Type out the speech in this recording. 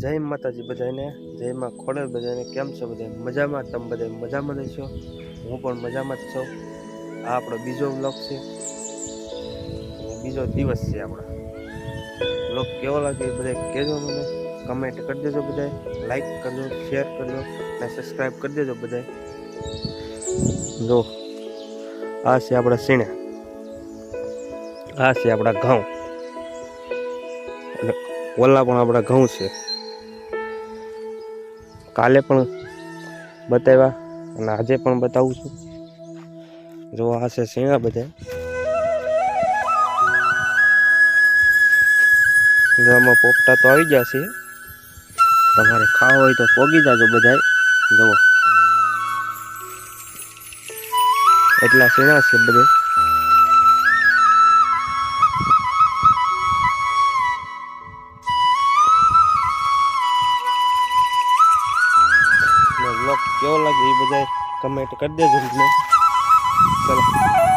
જય માતાજી બધાને, જય માં ખોડલ બધાને. કેમ છો બધા? મજામાં? તમે બધા મજામાં રહેશો? હું પણ મજામાં જ છું. આ આપણો બીજો વ્લોગ છે, બીજો દિવસ છે આપણો. વ્લોગ કેવો લાગે બધા કહેજો મને, કમેન્ટ કરી દેજો બધા, લાઈક કરજો, શેર કરજો અને સબસ્ક્રાઈબ કરી દેજો બધા. જો આ છે આપણા સીણા, આ છે આપણા ઘઉં, ઓલા પણ આપણા ઘઉં છે. કાલે પણ બતાવ્યા અને આજે પણ બતાવું છું. જો આ છે સીણા બધા. આમાં પોપટા તો આવી ગયા છે, તમારે ખાવા હોય તો પોગી જાજો બધા. જુઓ એટલા સીણા છે બધે. વ્લોગ કેવો લાગે એ બધા કમેન્ટ કરી દેજો. ચલો.